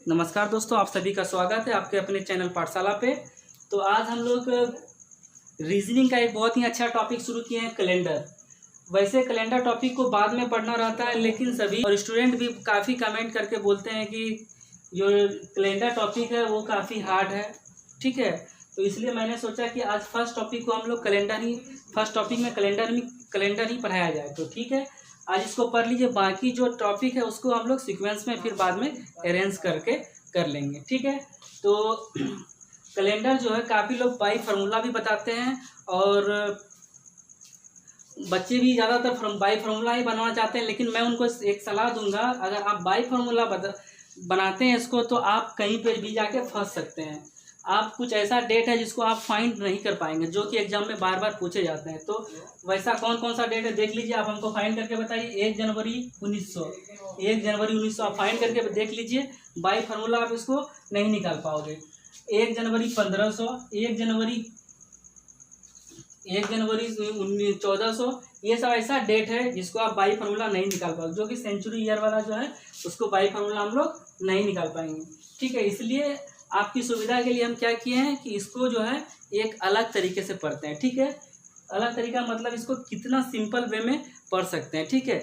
नमस्कार दोस्तों, आप सभी का स्वागत है आपके अपने चैनल पाठशाला पे। तो आज हम लोग रीजनिंग का एक बहुत ही अच्छा टॉपिक शुरू किए हैं, कैलेंडर। वैसे कैलेंडर टॉपिक को बाद में पढ़ना रहता है, लेकिन सभी और स्टूडेंट भी काफ़ी कमेंट करके बोलते हैं कि जो कैलेंडर टॉपिक है वो काफ़ी हार्ड है। ठीक है, तो इसलिए मैंने सोचा कि आज फर्स्ट टॉपिक को हम लोग फर्स्ट टॉपिक में कैलेंडर ही पढ़ाया जाए। तो ठीक है, आज इसको पढ़ लीजिए। बाकी जो टॉपिक है उसको हम लोग सीक्वेंस में फिर बाद में अरेंज करके कर लेंगे। ठीक है, तो कैलेंडर जो है काफ़ी लोग बाई फार्मूला भी बताते हैं और बच्चे भी ज़्यादातर बाई फार्मूला ही बनाना चाहते हैं, लेकिन मैं उनको एक सलाह दूंगा, अगर आप बाई फार्मूला बनाते हैं इसको तो आप कहीं पर भी जाके फंस सकते हैं। आप कुछ ऐसा डेट है जिसको आप फाइंड नहीं कर पाएंगे, जो कि एग्जाम में बार बार पूछे जाते हैं। तो वैसा कौन कौन सा डेट है देख लीजिए, आप हमको फाइंड करके बताइए। 1 जनवरी 1900 आप फाइंड करके देख लीजिए। बाई फार्मूला आप इसको नहीं निकाल पाओगे। 1 जनवरी 1500, 1 जनवरी 1400, ये सब ऐसा डेट है जिसको आप बाई फार्मूला नहीं निकाल पाओगे, जो कि सेंचुरी ईयर वाला जो है उसको बाई फार्मूला हम लोग नहीं निकाल पाएंगे। ठीक है, इसलिए आपकी सुविधा के लिए हम क्या किए हैं कि इसको जो है एक अलग तरीके से पढ़ते हैं। ठीक है, अलग तरीका मतलब इसको कितना सिंपल वे में पढ़ सकते हैं। ठीक है,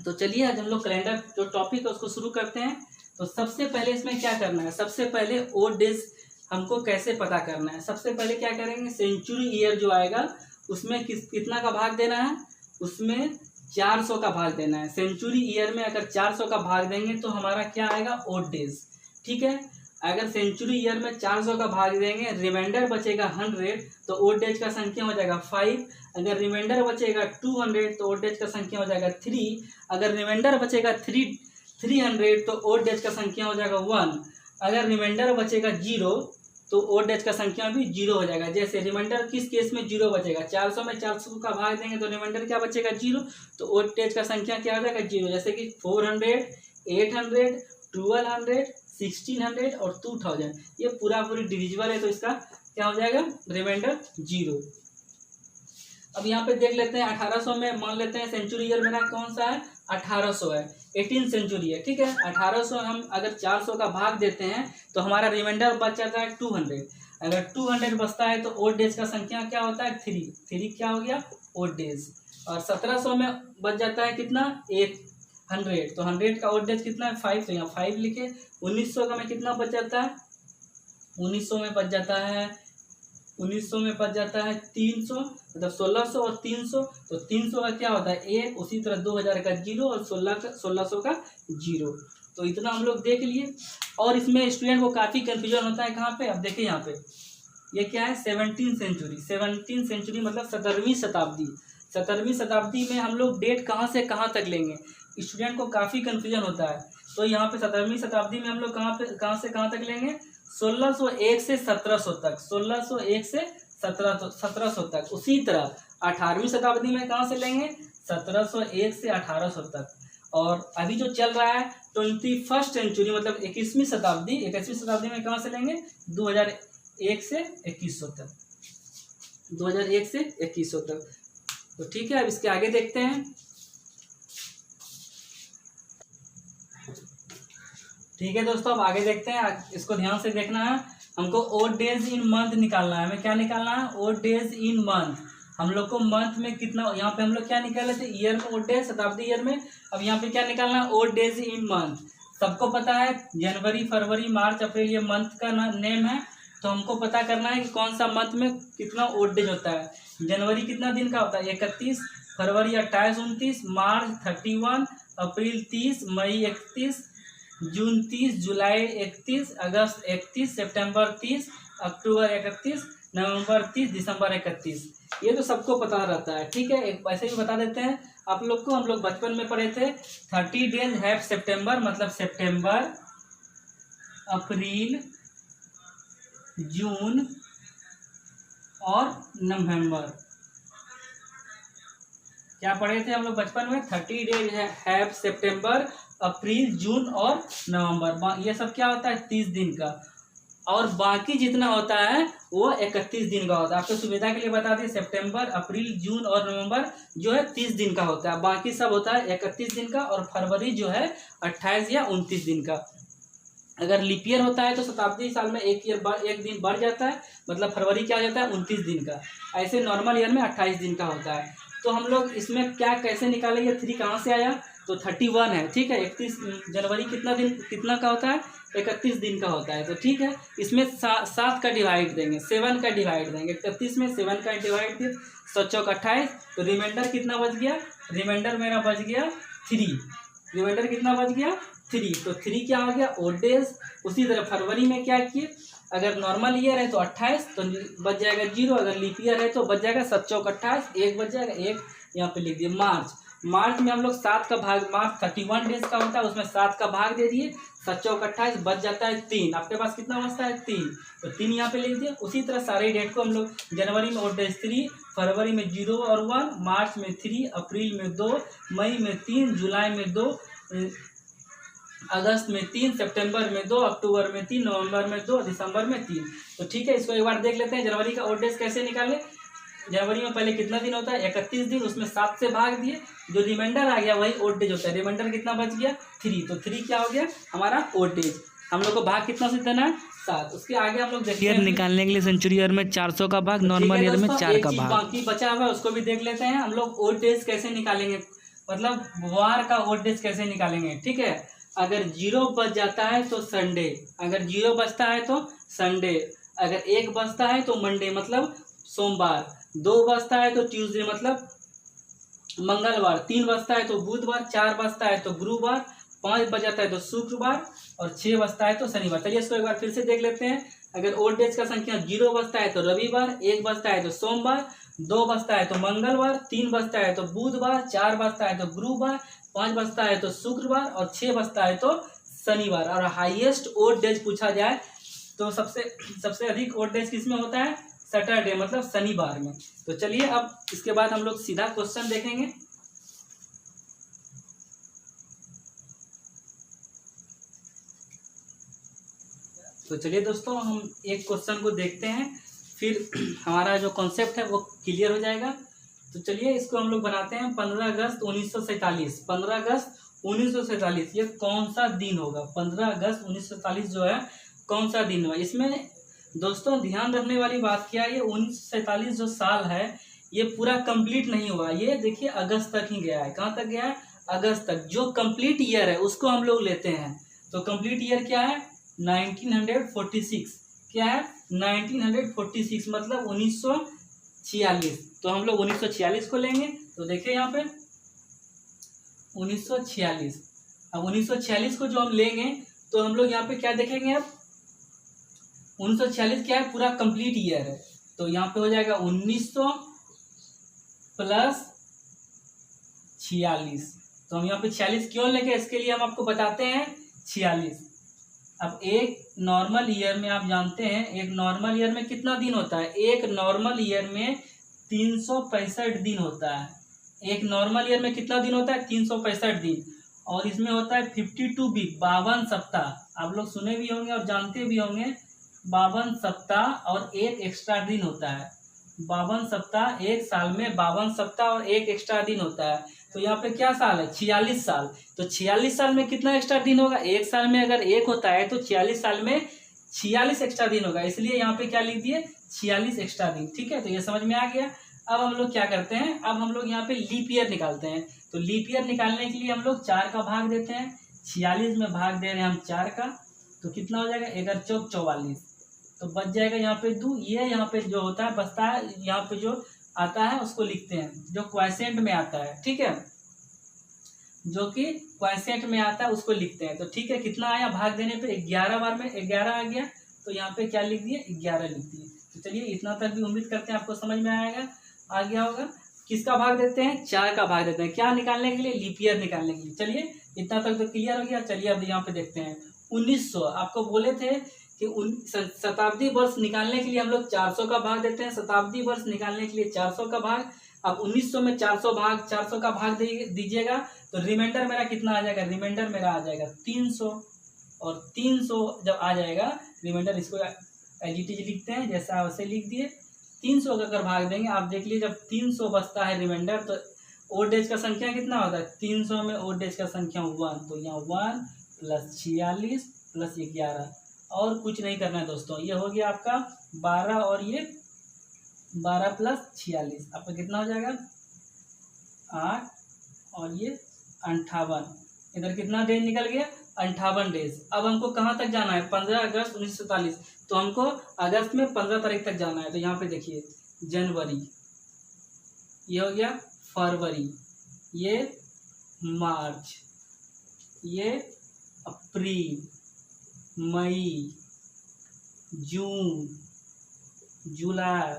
तो चलिए आज हम लोग कैलेंडर जो टॉपिक है उसको शुरू करते हैं। तो सबसे पहले इसमें क्या करना है, सबसे पहले ओड डेज हमको कैसे पता करना है। सबसे पहले क्या करेंगे, सेंचुरी ईयर जो आएगा उसमें कितना का भाग देना है, उसमें 400 का भाग देना है। सेंचुरी ईयर में अगर 400 का भाग देंगे तो हमारा क्या आएगा, ओड डेज। ठीक है, अगर सेंचुरी ईयर में 400 का भाग देंगे, रिमाइंडर बचेगा 100, तो ओड डेज का संख्या हो जाएगा 5। अगर रिमाइंडर बचेगा 200 तो ओड डेज का संख्या हो जाएगा 3। अगर रिमाइंडर बचेगा 300 तो ओड डेज का संख्या हो जाएगा 1। अगर रिमाइंडर बचेगा 0 तो ओड डेज का संख्या भी 0 हो जाएगा। जैसे रिमाइंडर किस केस में 0 बचेगा, 400 में 400 का भाग देंगे तो रिमाइंडर क्या बचेगा, 0। तो ओड डेज का संख्या क्या हो जाएगा, 0। जैसे कि 400, 800, 1200, 1600 और 2000, ये पूरी डिविजिबल है, तो इसका क्या हो जाएगा, रिमाइंडर 0। अब यहाँ पे देख लेते हैं 1800 में, मान लेते हैं सेंचुरी ईयर मेरा कौन सा है, 1800 है, 18 सेंचुरी है। ठीक है, 1800 हम अगर 400 का भाग देते हैं तो हमारा रिमाइंडर बच जाता है 200। अगर 200 बचता है तो ओड डेज का संख्या क्या होता है, 3 क्या हो गया, ओड डेज। और 1700 में बच जाता है कितना, 100, तो 100 का ओड डेज कितना है, 5, तो यहाँ 5 लिखे। 1900 का में कितना बच जाता है, 1900 में बच जाता है 300, मतलब 1600 और 300, तो 300 का क्या होता है 1, उसी तरह 2000 का 0 और 1600 का 0। तो इतना हम लोग देख लिए। और इसमें स्टूडेंट को काफ़ी कंफ्यूजन होता है कहाँ पे, अब देखिए यहाँ पे ये क्या है, 17वीं सेंचुरी मतलब 17वीं शताब्दी। 17वीं शताब्दी में हम लोग डेट कहाँ से कहाँ तक लेंगे, स्टूडेंट को काफ़ी कंफ्यूजन होता है। तो यहाँ पे 17वीं शताब्दी में हम लोग कहाँ से कहाँ तक लेंगे, 1601 से 1700 तक, 1601 से 1700 तक। उसी तरह 18वीं शताब्दी में कहाँ से लेंगे, 1701 से 1800 तक। और अभी जो चल रहा है 21st सेंचुरी मतलब 21वीं शताब्दी में कहाँ से लेंगे, 2001 से 2100 तक, 2001 से 2100 तक। तो ठीक है, अब इसके आगे देखते हैं। ठीक है दोस्तों, अब आगे देखते हैं, इसको ध्यान से देखना है। हमको ओड डेज इन मंथ निकालना है। हमें क्या निकालना है, ओड डेज इन मंथ। हम लोग को मंथ में कितना, यहाँ पे हम लोग क्या निकाले थे, ईयर में ओड डेज, शताब्दी ईयर में। अब यहाँ पे क्या निकालना है, ओड डेज इन मंथ। सबको पता है जनवरी, फरवरी, मार्च, अप्रैल ये मंथ का नेम है। तो हमको पता करना है कि कौन सा मंथ में कितना ओड डेज होता है। जनवरी कितना दिन का होता है, 31, फरवरी 28, 29, मार्च 31, अप्रैल 30, मई 31, जून 30, जुलाई 31, अगस्त 31, सितंबर 30, अक्टूबर 31, नवंबर 30, दिसंबर 31। ये तो सबको पता रहता है। ठीक है, एक वैसे भी बता देते हैं आप लोग को, हम लोग बचपन में पढ़े थे 30 डेज हैव सितंबर, मतलब सितंबर, अप्रैल, जून और नवंबर। क्या पढ़े थे हम लोग बचपन में, 30 डेज हैव सितंबर, अप्रैल, जून और नवंबर। ये सब क्या होता है, 30 दिन का। और बाकी जितना होता है वो 31 दिन का होता है। आपको सुविधा के लिए बता दें, सितंबर, अप्रैल, जून और नवंबर जो है 30 दिन का होता है, बाकी सब होता है 31 दिन का। और फरवरी जो है 28 या 29 दिन का। अगर लीप ईयर होता है तो शताब्दी साल में एक दिन बढ़ जाता है, मतलब फरवरी क्या हो जाता है 29 दिन का। ऐसे नॉर्मल ईयर में 28 दिन का होता है। तो हम लोग इसमें क्या कैसे निकालेंगे, 3 कहाँ से आया, तो 31 है, ठीक है। 31 जनवरी कितना का होता है, 31 दिन का होता है। तो ठीक है, इसमें 7 का डिवाइड देंगे, 7 का डिवाइड देंगे, 31 में 7 का डिवाइड दिए, 7 चौक 28। तो रिमाइंडर कितना बच गया, रिमाइंडर मेरा बच गया 3। रिमाइंडर कितना बच गया 3। तो 3 क्या हो गया ओड डेज। उसी तरह फरवरी में क्या किए, अगर नॉर्मल ईयर है तो 28, तो बच जाएगा 0। अगर लीप ईयर है तो बच जाएगा 7 चौक 28, 1 बच जाएगा 1, यहाँ पे लिख दिए। मार्च में हम लोग 7 का भाग, मार्च 31 डेज का होता है, उसमें 7 का भाग दे दिए, 7 चौक 28, बच जाता है 3। आपके पास कितना बचता है 3, तो 3 यहाँ पे लिख दिए। उसी तरह सारे डेट को हम लोग जनवरी में ओड डेज 3, फरवरी में 0 और 1, मार्च में 3, अप्रैल में 2, मई में 3, जुलाई में 2, अगस्त में 3, सितंबर में 2, अक्टूबर में 3, नवंबर में 2, दिसंबर में 3। तो ठीक है, इसको एक बार देख लेते हैं जनवरी का ओड डेज कैसे निकालें। जनवरी में पहले कितना दिन होता है 31 दिन, उसमें 7 से भाग दिए, जो रिमाइंडर आ गया वही ओड डेज होता है। रिमाइंडर कितना बच गया 3, तो 3 क्या हो गया हमारा ओड डेज। हम लोग को भाग कितना से देना है 7। उसके आगे हम लोग देखते हैं निकालने के लिए सेंचुरी ईयर में 400 का भाग, नॉर्मल ईयर में 4 का भाग। बाकी बचा हुआ है उसको भी देख लेते हैं। हम लोग ओड डेज कैसे निकालेंगे, मतलब वार का ओड डेज कैसे निकालेंगे, ठीक है। अगर 0 बच जाता है तो संडे, अगर 0 बचता है तो संडे, अगर 1 बचता है तो मंडे मतलब सोमवार, 2 बचता है तो ट्यूसडे मतलब मंगलवार, 3 बचता है तो बुधवार, 4 बचता है तो गुरुवार, 5 बच जाता है तो शुक्रवार, और 6 बचता है तो शनिवार। चलिए इसको एक बार फिर से देख लेते हैं। अगर ओड डेज का संख्या 0 बचता है तो रविवार, 1 बचता है तो सोमवार, 2 बचता है तो मंगलवार, 3 बचता है तो बुधवार, 4 बचता है तो गुरुवार, 5 बचता है तो शुक्रवार, और 6 बचता है तो शनिवार। और हाईएस्ट ओड डेज पूछा जाए तो सबसे अधिक ओड डेज किस में होता है, सैटरडे मतलब शनिवार में। तो चलिए अब इसके बाद हम लोग सीधा क्वेश्चन देखेंगे। तो चलिए दोस्तों हम एक क्वेश्चन को देखते हैं, फिर हमारा जो कॉन्सेप्ट है वो क्लियर हो जाएगा। तो चलिए इसको हम लोग बनाते हैं। 15 अगस्त 1947, 15 अगस्त 1947 ये कौन सा दिन होगा, 15 अगस्त 1947 जो है कौन सा दिन होगा। इसमें दोस्तों ध्यान रखने वाली बात क्या है, ये 1947 जो साल है ये पूरा कंप्लीट नहीं हुआ, ये देखिए अगस्त तक ही गया है। कहाँ तक गया है, अगस्त तक। जो कंप्लीट ईयर है उसको हम लोग लेते हैं। तो कंप्लीट ईयर क्या है 1946, क्या है 1946 मतलब 1946। तो हम लोग 1946 को लेंगे। तो देखिए यहाँ पे 1946, अब 1946 को जो हम लेंगे तो हम लोग यहाँ पे क्या देखेंगे, अब 1946 क्या है पूरा कंप्लीट ईयर है। तो यहाँ पे हो जाएगा 1900 प्लस 46। तो हम यहाँ पे 46 क्यों लेंगे इसके लिए हम आपको बताते हैं 46। अब एक नॉर्मल ईयर में आप जानते हैं एक नॉर्मल ईयर में कितना दिन होता है, एक नॉर्मल ईयर में 365 दिन होता है। एक नॉर्मल ईयर में कितना दिन होता है 365 दिन, और इसमें होता है 52 वीक, 52 सप्ताह। आप लोग सुने भी होंगे और जानते भी होंगे 52 सप्ताह और एक एक्स्ट्रा दिन होता है। 52 सप्ताह, एक साल में 52 सप्ताह और एक एक्स्ट्रा दिन होता है। तो यहाँ पे क्या साल है 46 साल। तो 46 साल में कितना एक्स्ट्रा दिन होगा, एक साल में अगर एक होता है तो 46 साल में 46 एक्स्ट्रा दिन होगा, इसलिए यहाँ पे क्या लिख दिए 46 एक्स्ट्रा दिन। ठीक है, तो ये समझ में आ गया। अब हम लोग क्या करते हैं, अब हम लोग यहाँ पे लीप ईयर निकालते हैं। तो लीप ईयर निकालने के लिए हम लोग 4 का भाग देते हैं, 46 में भाग दे रहे हैं हम 4 का, तो कितना हो जाएगा 11 चौक 44। तो बच जाएगा यहाँ पे 2। ये यहाँ पे जो होता है बचता है, यहाँ पे जो आता है उसको लिखते हैं जो क्वॉशेंट में आता है। ठीक है, जो कि क्वॉशेंट में आता है उसको लिखते हैं। तो ठीक है, कितना आया भाग देने पे 11 बार में 11 आ गया, तो यहाँ पे क्या लिख दिए 11 लिख दिए। तो चलिए इतना तक भी उम्मीद करते हैं आपको समझ में आएगा, आ गया होगा। किसका भाग देते हैं 4 का भाग देते हैं, क्या निकालने के लिए लीप ईयर निकालने के लिए। चलिए इतना तक तो क्लियर हो गया। चलिए अब यहाँ पे देखते हैं 1900। आपको बोले थे कि शताब्दी वर्ष निकालने के लिए हम लोग 400 का भाग देते हैं, शताब्दी वर्ष निकालने के लिए 400 का भाग। अब 1900 में 400 का भाग दीजिएगा तो रिमाइंडर मेरा कितना आ जाएगा, रिमाइंडर मेरा आ जाएगा 300। और 300 जब आ जाएगा रिमाइंडर, इसको एलजीटी लिखते हैं जैसा वैसे लिख दिए। 300 का अगर भाग देंगे आप देख लीजिए, जब 300 बचता है रिमाइंडर तो ओड डेज का संख्या कितना होता है 300 में ओड डेज का संख्या 1। तो यहाँ 1 प्लस 46 प्लस 11, और कुछ नहीं करना है दोस्तों। ये हो गया आपका 12 और ये 12 प्लस 46, आपका कितना हो जाएगा 8 और ये 58। इधर कितना डेज निकल गया 58 डेज। अब हमको कहाँ तक जाना है 15 अगस्त 1947, तो हमको अगस्त में 15 तारीख तक जाना है। तो यहाँ पे देखिए जनवरी, ये हो गया फरवरी, ये मार्च, ये अप्रैल, मई, जून, जुलाई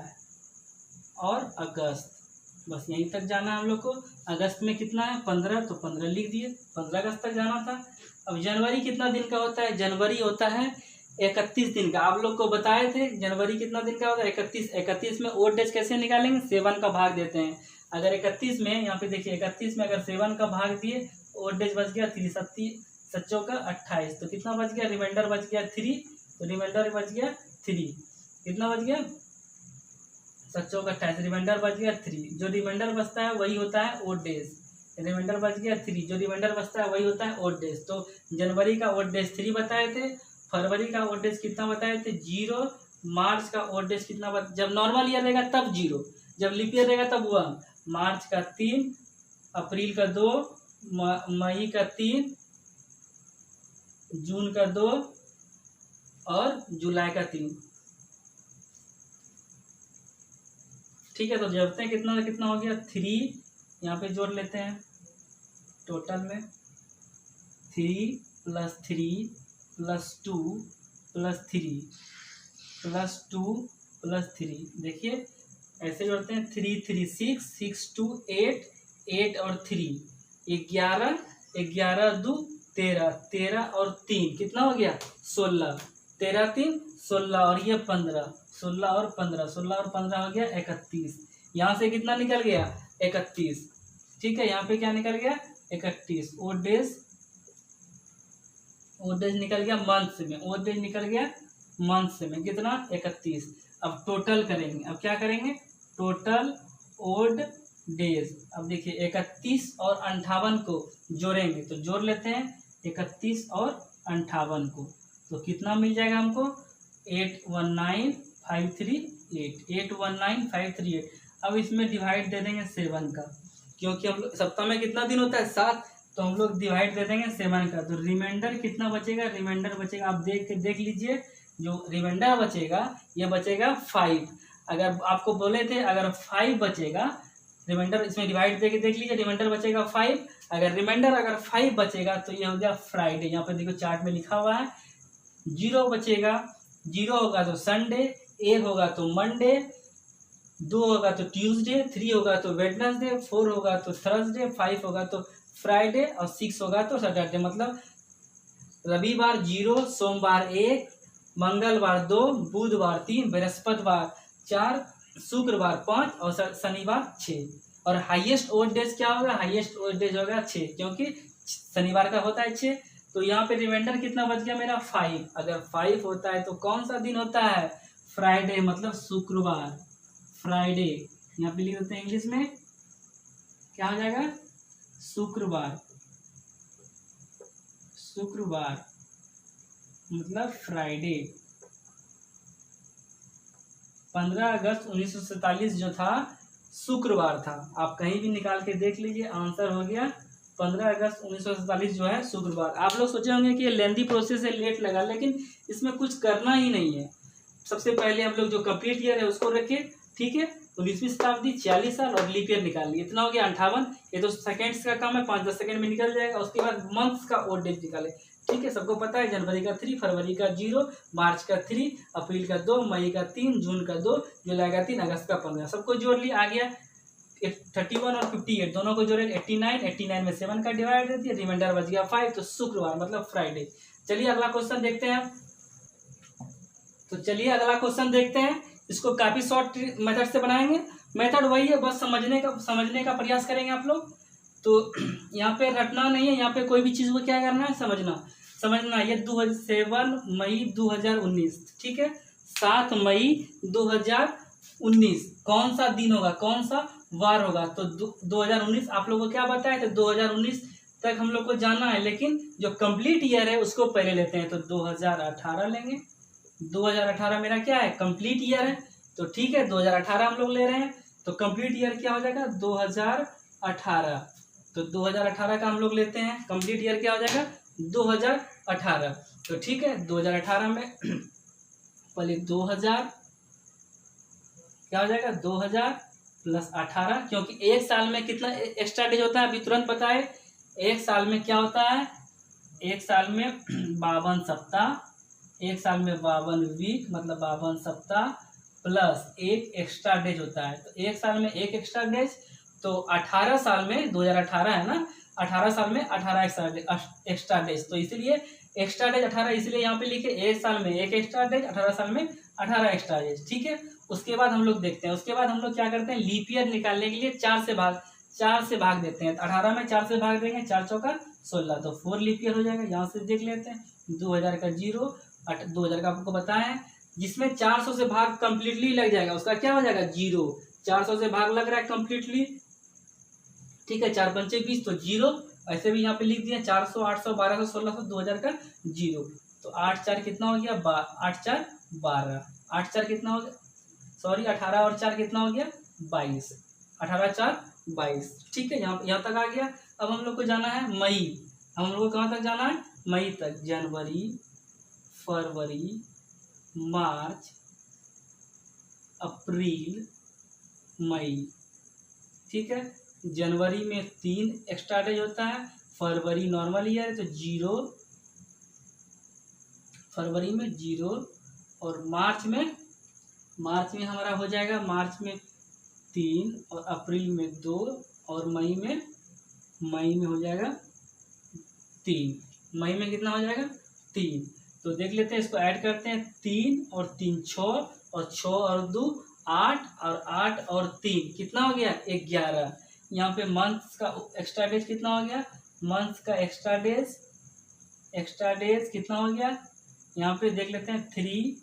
और अगस्त। बस यहीं तक जाना है हम लोग को। अगस्त में कितना है 15, तो 15 लिख दिए, 15 अगस्त तक जाना था। अब जनवरी कितना दिन का होता है, जनवरी होता है 31 दिन का। आप लोग को बताए थे जनवरी कितना दिन का होता है 31। 31 में ओड डेज कैसे निकालेंगे, 7 का भाग देते हैं। अगर 31 में यहाँ पे देखिए 31 में अगर 7 का भाग दिए, ओड डेज बच गया 3 7 का 28, तो कितना बच गया, रिमाइंडर बच गया 3, तो रिमाइंडर बच गया 3, कितना बच गया 7 का 28, रिमाइंडर बच गया 3। जो रिमाइंडर बचता है वही होता है ओड डेज। रिमाइंडर बच गया 3, जो रिमाइंडर बचता है वही होता है ओड डेज। तो जनवरी का ओड डेज 3 बताए थे, फरवरी का ओड डेज कितना बताए थे 0, मार्च का ओड डेज कितना जब नॉर्मल ईयर रहेगा तब 0, जब लीप ईयर रहेगा तब 1, मार्च का 3, अप्रैल का 2, मई का 3, जून का 2 और जुलाई का 3। ठीक है, तो जोड़ते हैं कितना कितना हो गया 3, यहाँ पे जोड़ लेते हैं टोटल में 3 + 3 + 2 + 3 + 2 + 3। देखिए ऐसे जोड़ते हैं 3 3 6 6 2 8 8 और 3 11 11 2 13 13 और 3 कितना हो गया 16, 13 3 16 और ये 15, 16 और 15, 16 और 15 हो गया 31। यहाँ से कितना निकल गया 31। ठीक है, यहाँ पे क्या निकल गया 31। ओड डेज निकल गया मंथ में, ओड डेज निकल गया मंथ में कितना 31। अब टोटल करेंगे, अब क्या करेंगे टोटल ओड डेज। अब देखिए 31 और 58 को जोड़ेंगे, तो जोड़ लेते हैं 31 और 58 को, तो कितना मिल जाएगा हमको 819538, 819538। अब इसमें डिवाइड दे देंगे 7 का, क्योंकि हम लोग सप्ताह में कितना दिन होता है 7, तो हम लोग डिवाइड दे देंगे 7 का। तो रिमाइंडर कितना बचेगा, रिमाइंडर बचेगा आप देख लीजिए, जो रिमाइंडर बचेगा ये बचेगा 5। अगर आपको बोले थे अगर 5 बचेगा रिमाइंडर, इसमें डिवाइड देके देख लीजिए, रिमाइंडर बचेगा 5। अगर रिमाइंडर अगर 5 बचेगा तो ये हो गया फ्राइडे। यहाँ पे देखो चार्ट में लिखा हुआ है 0 बचेगा, 0 होगा तो संडे, 1 होगा तो मंडे, 2 होगा तो ट्यूसडे, 3 होगा तो वेडनेसडे, 4 होगा तो थर्सडे, 5 होगा तो फ्राइडे और 6 होगा तो सैटरडे। मतलब रविवार 0, सोमवार 1, मंगलवार 2, बुधवार 3, बृहस्पतिवार 4, शुक्रवार 5 और शनिवार 6। और हाईएस्ट ओड डेज क्या होगा, हाईएस्ट ओड डेज होगा 6, क्योंकि शनिवार का होता है 6। तो यहाँ पे रिमाइंडर कितना बच गया मेरा 5। अगर 5 होता है तो कौन सा दिन होता है फ्राइडे, मतलब शुक्रवार, फ्राइडे। यहाँ पे लिख देते हैं इंग्लिश में क्या हो जाएगा शुक्रवार, शुक्रवार मतलब फ्राइडे। 15 अगस्त 1947 जो था शुक्रवार था, आप कहीं भी निकाल के देख लीजिए, आंसर हो गया 15 अगस्त 1947 जो है शुक्रवार। आप लोग सोचे होंगे कि ये लेंदी प्रोसेस है, लेट लगा, लेकिन इसमें कुछ करना ही नहीं है। सबसे पहले हम लोग जो कंप्लीट ईयर है उसको रखिए, ठीक है, 19वीं शताब्दी 40 साल और लीप ईयर निकाल लिया, इतना हो गया 58। ये तो सेकेंड्स का काम है, 5-10 सेकंड में निकल जाएगा। उसके बाद मंथ्स का ओड डेज निकाले, ठीक है, सबको पता है जनवरी का 3, फरवरी का 0, मार्च का 3, अप्रैल का 2, मई का 3, जून का 2, जुलाई का 3, अगस्त का 15। सबको जोड़ लिया, आ गया 31 और 58 दोनों को जोड़े 89, 89 में 7 का डिवाइड दे दिया, रिमाइंडर बच गया 5, तो शुक्रवार मतलब फ्राइडे। चलिए अगला क्वेश्चन देखते हैं। तो चलिए अगला क्वेश्चन देखते हैं, इसको काफी शॉर्ट मेथड से बनाएंगे। मेथड वही है, बस समझने का प्रयास करेंगे आप लोग। तो यहाँ पे रटना नहीं है, यहाँ पे कोई भी चीज को क्या करना है समझना। ये 7 मई 2019, ठीक है, 7 मई 2019 कौन सा दिन होगा, कौन सा वार होगा। तो 2019 आप लोगों को क्या बताया था, 2019 तक हम लोग को जाना है, लेकिन जो कंप्लीट ईयर है उसको पहले लेते हैं। तो 2018 लेंगे। 2018 मेरा क्या है, कंप्लीट ईयर है। तो ठीक है, 2018 हम लोग ले रहे हैं, तो कंप्लीट ईयर क्या हो जाएगा, 2018। तो 2018 का हम लोग लेते हैं, कंप्लीट ईयर क्या हो जाएगा, 2018। तो ठीक है, 2018 में पहले 2000 क्या हो जाएगा, 2000 प्लस 18, क्योंकि एक साल में कितना एक्स्ट्रा डेज होता है अभी तुरंत बताए। एक साल में क्या होता है, एक साल में 52 सप्ताह, एक साल में 52 वीक, मतलब 52 सप्ताह प्लस एक एक्स्ट्रा डेज होता है। तो एक साल में एक एक्स्ट्रा डेज, तो 18 साल में 2018 है ना, 18 साल में 18 एक्स्ट्रा डेज। तो इसीलिए एक्स्ट्रा डेज 18, इसलिए यहाँ पे लिखे एक साल में एक एक्स्ट्रा डेज, 18 साल में 18 एक्स्ट्रा डेज। ठीक है, उसके बाद हम लोग देखते हैं, उसके बाद हम लोग क्या करते हैं, लीप ईयर निकालने के लिए 4 से भाग देते हैं। 18 में 4 से भाग देंगे, 4 चौका 16, तो 4 लीप ईयर हो जाएगा। यहाँ से देख लेते हैं, 2000 का 0, 2000 का आपको बताया है, जिसमें 400 से भाग कंप्लीटली लग जाएगा, उसका क्या हो जाएगा, 0। 400 से भाग लग रहा है कंप्लीटली, ठीक है, 4 पंचे 20, तो 0। ऐसे भी यहाँ पे लिख दिया 400, 800, 1200, 1600, 2000 का 0। तो 8 4 कितना हो गया, 8 4 12, 8 4 कितना हो गया, सॉरी 18 और 4 कितना हो गया, 22, 18 4 22। ठीक है, यहाँ तक आ गया। अब हम लोग को जाना है मई। हम लोग को कहाँ तक जाना है, मई तक। जनवरी, फरवरी, मार्च, अप्रैल, मई। ठीक है, जनवरी में 3 एक्स्ट्रा डेज होता है, फरवरी नॉर्मल ईयर है तो 0, फरवरी में 0, और मार्च में हमारा हो जाएगा, मार्च में 3, और अप्रैल में 2, और मई में हो जाएगा 3। मई में कितना हो जाएगा, 3। तो देख लेते हैं, इसको ऐड करते हैं, 3 और 3 6, और 6 और 2 8, और 8 और 3 कितना हो गया, 11। यहाँ पे मंथ्स का एक्स्ट्रा डेज कितना हो गया, मंथ्स का एक्स्ट्रा डेज कितना हो गया, यहाँ पे देख लेते हैं, 3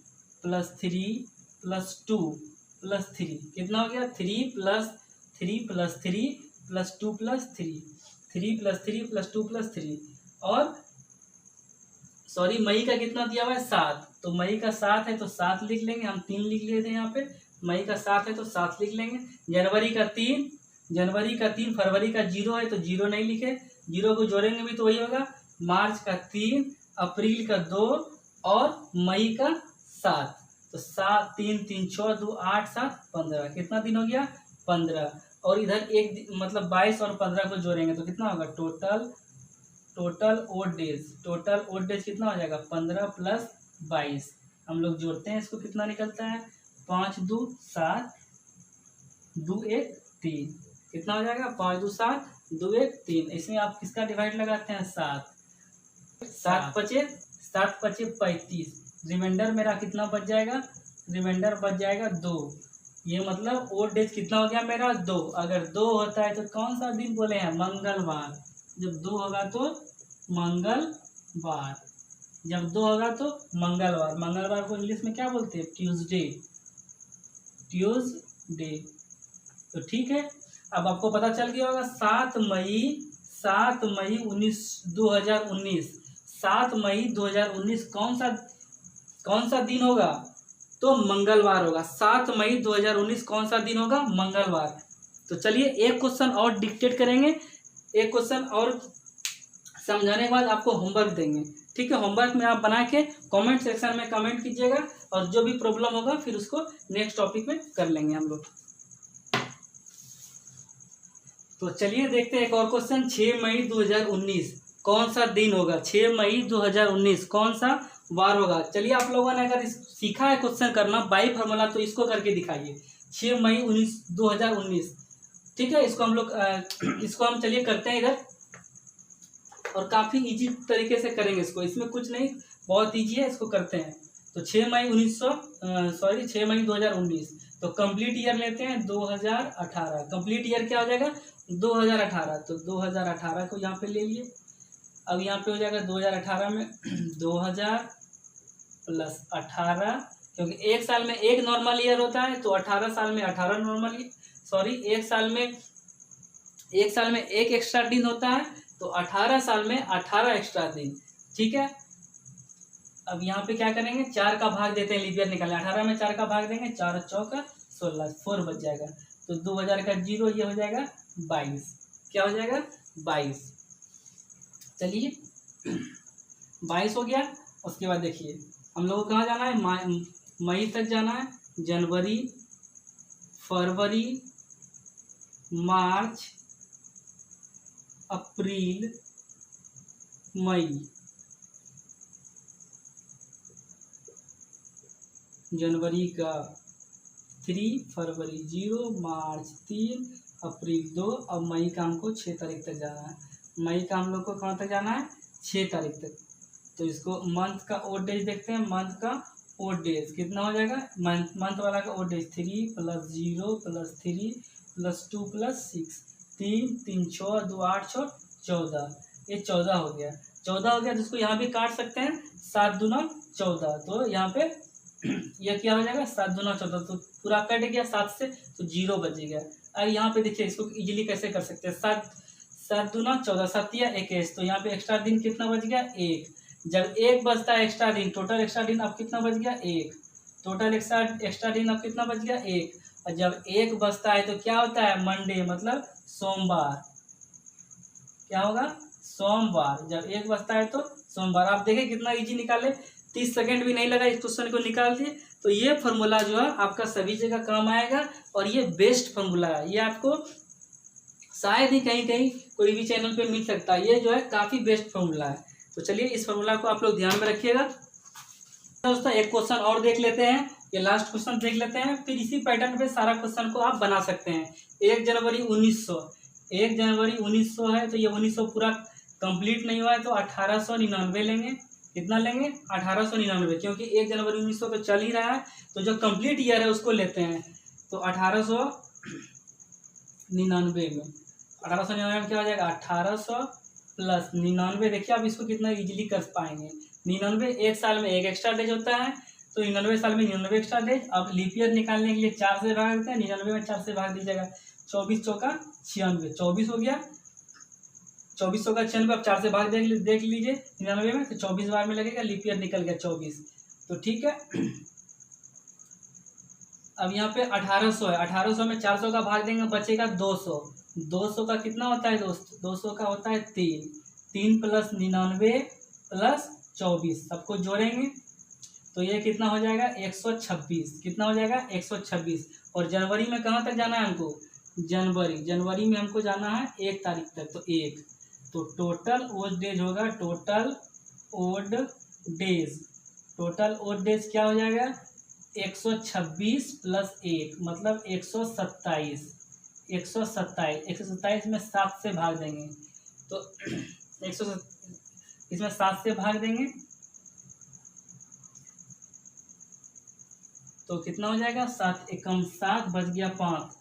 + 3 + 2 + 3 कितना हो गया, 3 + 3 + 3 + 2 + 3, 3 + 3 + 2 + 3, और सॉरी मई का कितना दिया हुआ है, 7। तो मई का 7 है तो 7 लिख लेंगे, हम 3 लिख लिए थे यहाँ पे, मई का 7 है तो 7 लिख लेंगे। जनवरी का 3, फरवरी का 0 है तो 0 नहीं लिखे, 0 को जोड़ेंगे भी तो वही होगा। मार्च का 3, अप्रैल का 2, और मई का 7। तो 7 3 3 6 2 8 7 15, कितना दिन हो गया, 15। और इधर एक मतलब 22 और 15 को जोड़ेंगे तो कितना होगा, टोटल ओड डेज कितना हो जाएगा, 15 + 22। हम लोग जोड़ते हैं, इसको कितना निकलता है, 5 2 7 2 1 3, कितना हो जाएगा, 5 2 7 2 1 3। इसमें आप किसका डिवाइड लगाते हैं, 7 7 पचे 35, रिमाइंडर मेरा कितना बच जाएगा, रिमाइंडर बच जाएगा 2। ये मतलब ओड डेज कितना हो गया मेरा, 2। अगर 2 होता है तो कौन सा दिन बोले हैं, मंगलवार। जब 2 होगा तो मंगलवार, जब 2 होगा तो मंगलवार को इंग्लिश में क्या बोलते हैं, ट्यूसडे। तो ठीक है, अब आपको पता चल गया होगा, 7 मई 2019, 7 मई 2019 कौन सा दिन होगा, तो मंगलवार होगा। 7 मई 2019 कौन सा दिन होगा, मंगलवार। तो चलिए एक क्वेश्चन और डिक्टेट करेंगे, एक क्वेश्चन और समझाने के बाद आपको होमवर्क देंगे। ठीक है, होमवर्क में आप बना के कमेंट सेक्शन में कमेंट कीजिएगा, और जो भी प्रॉब्लम होगा फिर उसको नेक्स्ट टॉपिक में कर लेंगे हम लोग। तो चलिए देखते हैं एक और क्वेश्चन। 6 मई 2019 कौन सा दिन होगा, 6 मई 2019 कौन सा वार होगा। चलिए आप लोगों ने अगर सीखा है क्वेश्चन करना बाई फॉर्मूला तो इसको करके दिखाइए। 6 मई 2019, ठीक है, इसको हम चलिए करते हैं इधर, और काफ़ी इजी तरीके से करेंगे इसको, इसमें कुछ नहीं, बहुत इजी है, इसको करते हैं। तो 6 मई 2019, तो कंप्लीट ईयर लेते हैं 2018। कंप्लीट ईयर क्या हो जाएगा, 2018। तो 2018 को यहाँ पे ले लिए। अब यहाँ पे हो जाएगा 2018 में 2000 + 18, क्योंकि एक साल में एक नॉर्मल ईयर होता है, तो 18 साल में 18 नॉर्मल, सॉरी एक साल में एक एक्स्ट्रा दिन होता है, तो 18 साल में 18 एक्स्ट्रा दिन। ठीक है, अब यहाँ पे क्या करेंगे, 4 का भाग देते हैं, लीप ईयर निकालें। 18 में 4 का भाग देंगे, 4 चौका 16, 4 बच जाएगा। तो 2000 का 0, ये हो जाएगा 22। क्या हो जाएगा, 22। चलिए 22 हो गया। उसके बाद देखिए हम लोग को कहाँ जाना है, मई तक जाना है। जनवरी, फरवरी, मार्च, अप्रैल, मई। जनवरी का 3, फरवरी 0, मार्च 3, अप्रैल 2, अब मई का हमको 6 तारीख तक जाना है। मई का हम लोग को कहाँ तक जाना है, 6 तारीख तक। तो इसको मंथ का ओड डेज देखते हैं। मंथ का ओड डेज कितना हो जाएगा, मंथ वाला का ओड डेज 3 + 0 + 3 + 2 + 6, 3 3 6 2 8 6 14। ये 14 हो गया। 14 हो गया, जिसको यहाँ भी काट सकते हैं, 7 दूना 14। तो यहाँ पे यह क्या हो जाएगा, 7 दूना 14। तो पूरा कट गया 7 से, तो 0 बचेगा। अब यहाँ पे देखिए इसको इजीली कैसे कर सकते हैं, 7 दूना 14, 7 या 21। तो यहाँ पे एक्स्ट्रा दिन कितना बच गया, 1। जब 1 बचता है एक्स्ट्रा दिन, टोटल एक्स्ट्रा दिन अब कितना बच गया, 1। टोटल एक्स्ट्रा दिन अब कितना बच गया, 1। और जब 1 बचता है तो क्या होता है, मंडे, मतलब सोमवार। क्या होगा, सोमवार। जब 1 बचता है तो सोमवार। आप देखें कितना इजी निकाले, 30 सेकेंड भी नहीं लगा इस क्वेश्चन को निकाल दिए। तो ये फॉर्मूला जो है आपका सभी जगह काम आएगा, और ये बेस्ट फॉर्मूला है। ये आपको शायद ही कहीं कहीं कोई भी चैनल पे मिल सकता है। ये जो है काफ़ी बेस्ट फॉर्मूला है। तो चलिए इस फॉर्मूला को आप लोग ध्यान में रखिएगा। दोस्तों एक क्वेश्चन और देख लेते हैं, ये लास्ट क्वेश्चन देख लेते हैं, फिर इसी पैटर्न पे सारा क्वेश्चन को आप बना सकते हैं। 1 जनवरी 1900 है, तो ये 1900 पूरा कंप्लीट नहीं हुआ है, तो 1899 लेंगे। कितना लेंगे, 1899, क्योंकि 1 जनवरी 1900 तो चल ही रहा है। तो जो कंप्लीट ईयर है उसको लेते हैं। तो 1899 में 1899 में क्या हो जाएगा, 1800 + 99। देखिए आप इसको कितना इजीली कर पाएंगे। 99 एक साल में 1 एक्स्ट्रा डेज होता है, तो 99 साल में 99 एक्स्ट्रा डेज। अब लीप ईयर निकालने के लिए 4 से भाग देते हैं, 99 में 4 से भाग दीजिएगा, 24 चौका 96, 24 हो गया। 24 चौका 96, अब 4 से भाग देख लीजिए 99 में, तो 24 बार में लगेगा, लीप ईयर निकल गया 24। तो ठीक है, अब यहाँ पे 1800 है, 1800 में 400 का भाग देंगे, बचेगा 200। 200 का कितना होता है दोस्त, 200 का होता है 3 + 99 + 24, सबको जोड़ेंगे तो ये कितना हो जाएगा, 126। कितना हो जाएगा, 126। और जनवरी में कहाँ तक जाना है हमको, जनवरी में हमको जाना है 1 तारीख तक, तो 1। तो टोटल ओड डेज होगा, टोटल ओड डेज क्या हो जाएगा, 126 + 1 मतलब 127। 127 में 7 से भाग देंगे, तो 127 इसमें 7 से भाग देंगे तो कितना हो जाएगा, 7 एकम 7, बच गया 5,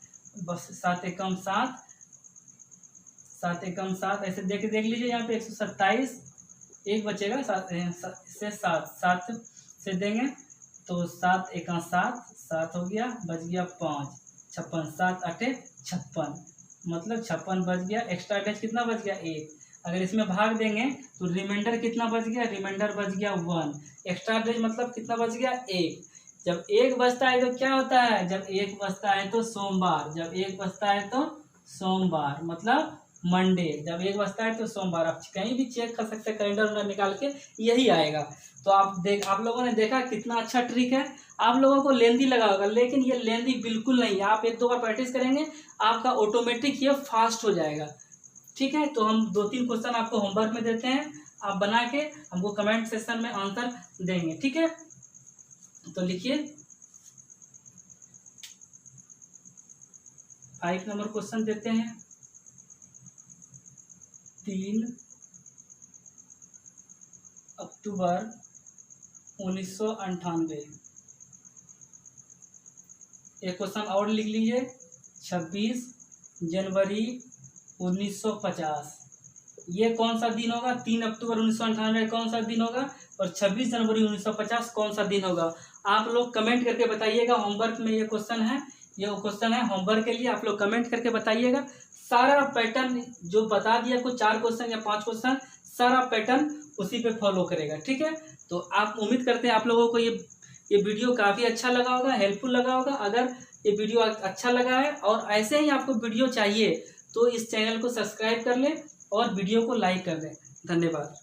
बस 7 एकम 7, 7 एकम 7, ऐसे देख लीजिए यहाँ पे 127, एक बचेगा 7 से 7 से देंगे तो 7 एकम 7, 7 हो गया, बच गया 5, 56, 7 8 56, मतलब 56 बच गया। एक्स्ट्रा डेज कितना बच गया, 1। अगर इसमें भाग देंगे तो रिमाइंडर कितना बच गया, रिमाइंडर बच गया 1। एक्स्ट्रा डेज मतलब कितना बच गया, 1। जब 1 बचता है तो क्या होता है, जब 1 बचता है तो सोमवार, जब 1 बचता है तो सोमवार मतलब मंडे, जब 1 बचता है तो सोमवार। आप कहीं भी चेक कर सकते हैं, कैलेंडर निकाल के यही आएगा। तो आप लोगों ने देखा कितना अच्छा ट्रिक है। आप लोगों को लेंदी लगा होगा, लेकिन ये लेंदी बिल्कुल नहीं है। आप 1-2 बार प्रैक्टिस करेंगे, आपका ऑटोमेटिक ये फास्ट हो जाएगा। ठीक है, तो हम 2-3 क्वेश्चन आपको होमवर्क में देते हैं, आप बना के हमको कमेंट सेक्शन में आंसर देंगे। ठीक है, तो लिखिए 5 नंबर क्वेश्चन देते हैं। 3 अक्टूबर 1998। एक क्वेश्चन और लिख लीजिए, 26 जनवरी 1950। ये कौन सा दिन होगा, 3 अक्टूबर 1998 कौन सा दिन होगा, और 26 जनवरी 1950 कौन सा दिन होगा। आप लोग कमेंट करके बताइएगा। होमवर्क में ये क्वेश्चन है, ये क्वेश्चन है होमवर्क के लिए, आप लोग कमेंट करके बताइएगा। सारा पैटर्न जो बता दिया आपको 4 क्वेश्चन या 5 क्वेश्चन, सारा पैटर्न उसी पे फॉलो करेगा। ठीक है, तो आप उम्मीद करते हैं आप लोगों को ये वीडियो काफ़ी अच्छा लगा होगा, हेल्पफुल लगा होगा। अगर ये वीडियो अच्छा लगा है और ऐसे ही आपको वीडियो चाहिए तो इस चैनल को सब्सक्राइब कर लें और वीडियो को लाइक कर दें। धन्यवाद।